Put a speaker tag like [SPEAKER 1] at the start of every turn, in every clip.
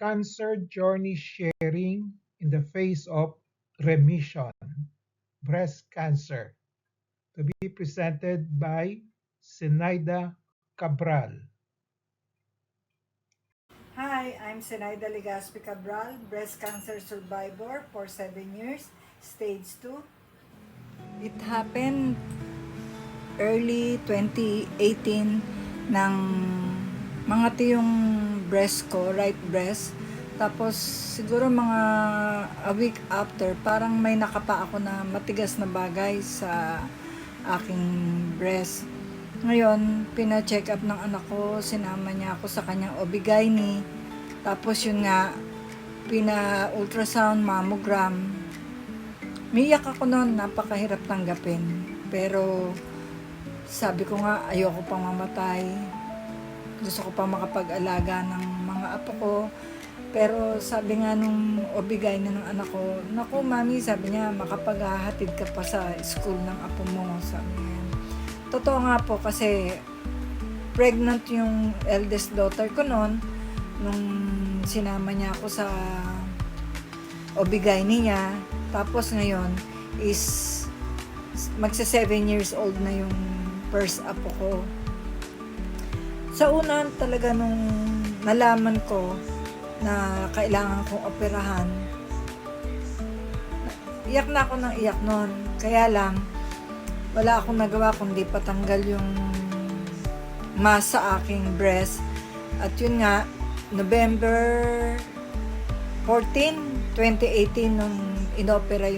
[SPEAKER 1] Cancer Journey Sharing in the Face of Remission, Breast Cancer, to be presented by Zenaida Cabral.
[SPEAKER 2] Hi, I'm Senaida Legaspi Cabral, breast cancer survivor for 7 years, stage 2. It happened early 2018 ng mga yung breast ko, right breast. Tapos siguro mga a week after, parang may nakapa ako na matigas na bagay sa aking breast. Ngayon, pina-check up ng anak ko, sinama niya ako sa kanyang OB-GYN. Tapos yun nga, pina-ultrasound, mammogram. Umiyak ako noon, napakahirap tanggapin. Pero sabi ko nga, ayoko pang mamatay. Gusto ko pa makapag-alaga ng mga apo ko. Pero sabi nga nung obigay na ng anak ko, naku mami, sabi niya, makapaghahatid ka pa sa school ng apo mo. Sabi niya. Totoo nga po kasi pregnant yung eldest daughter ko noon nung sinama niya ako sa obigay niya. Tapos ngayon is magsa 7 years old na yung first apo ko. Sa una talaga nung nalaman ko na kailangan kong operahan, iyak na ako ng iyak noon. Kaya lang, wala akong nagawa kundi patanggal yung mass sa aking breast. At yun nga, November 14, 2018 nung inopera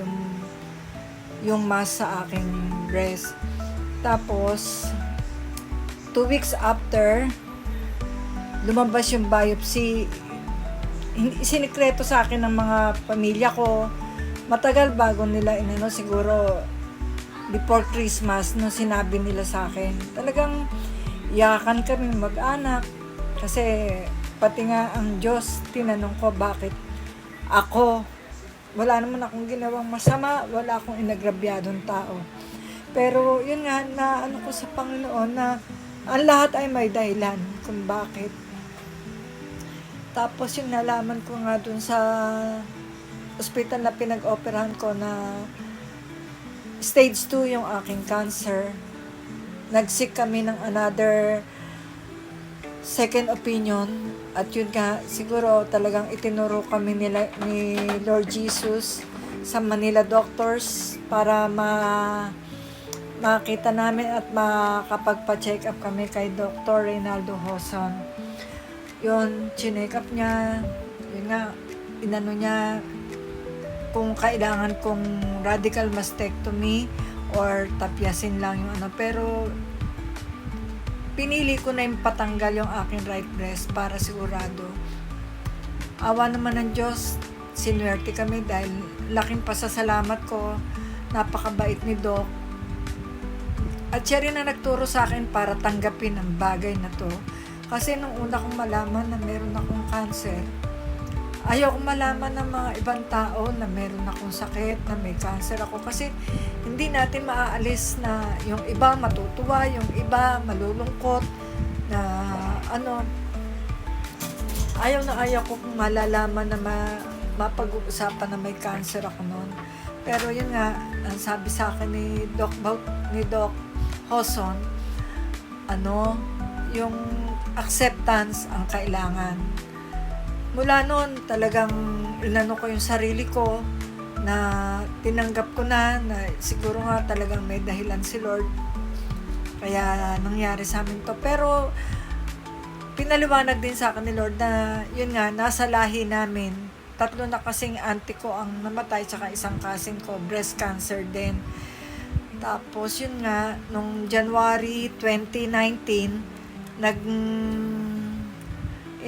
[SPEAKER 2] yung mass sa aking breast. Tapos 2 weeks after, lumabas yung biopsy. Sinikreto sa akin ng mga pamilya ko. Matagal bago nila siguro before Christmas nung sinabi nila sa akin. Talagang iyakan kami mag-anak kasi pati nga ang Diyos tinanong ko bakit ako. Wala naman akong ginawang masama, wala akong inagrabyadong tao. Pero yun nga, na ko sa Panginoon na ang lahat ay may dahilan kung bakit. Tapos yung nalaman ko nga dun sa ospital na pinag-operahan ko na stage 2 yung aking cancer. Nag-seek kami ng another second opinion at yun nga, siguro talagang itinuro kami ni Lord Jesus sa Manila doctors para makita namin at makapagpa-check up kami kay Dr. Reynaldo Hoson. Yun, chinek up niya, yun nga, inano niya kung kailangan kong radical mastectomy or tapyasin lang yung pero pinili ko na yung patanggal yung aking right breast para sigurado. Awa naman ng Diyos, sinuwerte kami dahil laking pasasalamat ko, napakabait ni Doc. At siya rin na nagturo sa akin para tanggapin ang bagay na to. Kasi nung una kong malaman na meron akong cancer, ayaw kong malaman ng mga ibang tao na meron akong sakit, na may cancer ako. Kasi hindi natin maaalis na yung iba matutuwa, yung iba malulungkot, na ayaw ko kung malalaman na mapag-uusapan na may cancer ako noon. Pero yun nga, ang sabi sa akin ni Doc Hoson, yung acceptance ang kailangan. Mula noon, talagang inano ko yung sarili ko na tinanggap ko na siguro nga talagang may dahilan si Lord. Kaya nangyari sa amin to. Pero pinaliwanag din sa akin ni Lord na yun nga, nasa lahi namin. 3 na kasing auntie ko ang namatay, tsaka isang cousin ko, breast cancer din. Tapos yun nga, nung January 2019,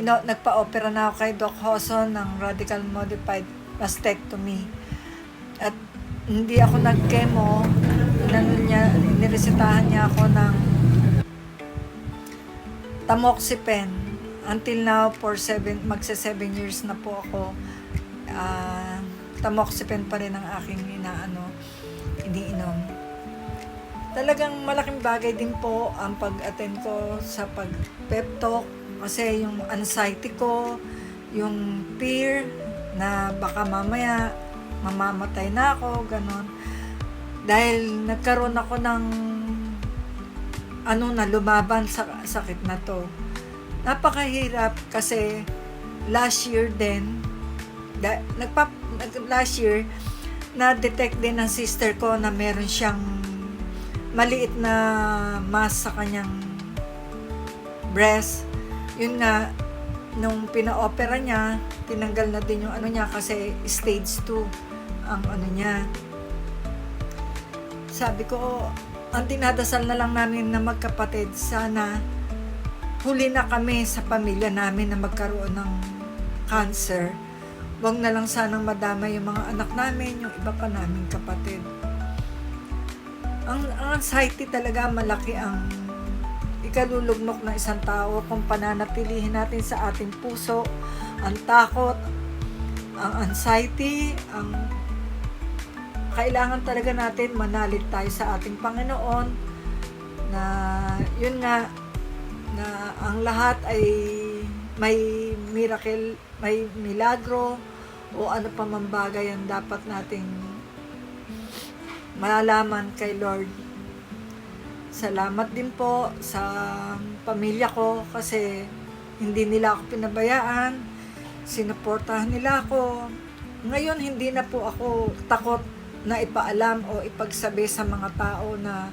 [SPEAKER 2] nagpa-opera na ako kay Doc Hoson ng radical modified mastectomy. At hindi ako nag-chemo, niresetahan niya ako ng tamoxifen. Until now, magsa 7 years na po ako, tamoxifen pa rin ang aking iniinom. Talagang malaking bagay din po ang pag-attend ko sa pag-pep talk kasi yung anxiety ko, yung fear na baka mamaya mamamatay na ako, ganon. Dahil nagkaroon ako ng lumaban sa sakit na to. Napakahirap kasi last year din, last year, na-detect din ng sister ko na meron siyang maliit na mass sa kanyang breast. Yun nga, nung pina-opera niya, tinanggal na din yung niya kasi stage 2 ang niya. Sabi ko, ang dinadasal na lang namin na magkapatid, sana huli na kami sa pamilya namin na magkaroon ng cancer. Huwag na lang sanang madama yung mga anak namin, yung iba pa namin kapatid. Ang anxiety talaga malaki ang ikalulugnok ng isang tao kung pananatilihin natin sa ating puso ang takot, ang anxiety, kailangan talaga natin manalig tayo sa ating Panginoon na yun nga, na ang lahat ay may miracle, may milagro o ano pa man bagay ang dapat nating malalaman kay Lord. Salamat din po sa pamilya ko kasi hindi nila ako pinabayaan, sinuportahan nila ako. Ngayon hindi na po ako takot na ipaalam o ipagsabi sa mga tao na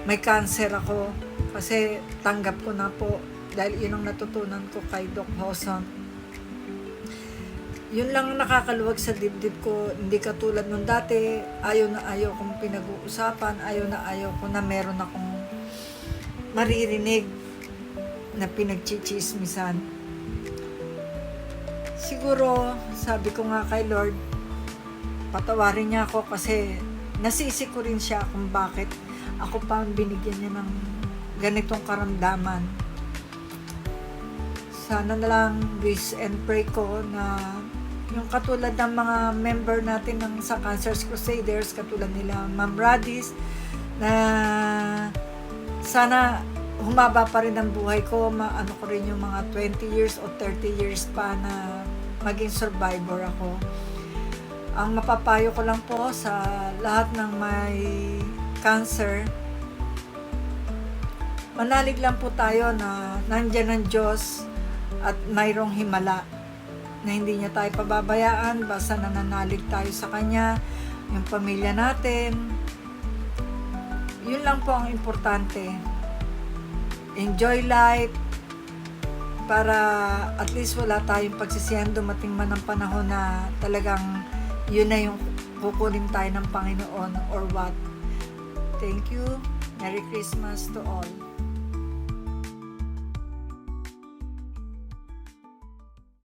[SPEAKER 2] may cancer ako kasi tanggap ko na po dahil yun ang natutunan ko kay Doc Hoson. Yun lang nakakaluwag sa dibdib ko, hindi katulad nung dati, ayaw na ayaw kong pinag-uusapan, ayaw ko na meron akong maririnig na pinagchichismisan. Siguro, sabi ko nga kay Lord, patawarin niya ako kasi nasisi ko rin siya kung bakit ako pa ang binigyan niya ng ganitong karamdaman. Sana na lang wish and pray ko na yung katulad ng mga member natin ng sa Cancer Crusaders, katulad nila Ma'am Radis, na sana humaba pa rin ang buhay ko, maano ko rin yung mga 20 years o 30 years pa na maging survivor ako. Ang mapapayo ko lang po sa lahat ng may cancer, manalig lang po tayo na nandyan ang Diyos at mayroong himala na hindi niya tayo pababayaan basta nananalig tayo sa Kanya, yung pamilya natin. Yun lang po ang importante. Enjoy life para at least wala tayong pagsisihan dumating man ang panahon na talagang yun na yung kukunin tayo ng Panginoon or what. Thank you. Merry Christmas to all.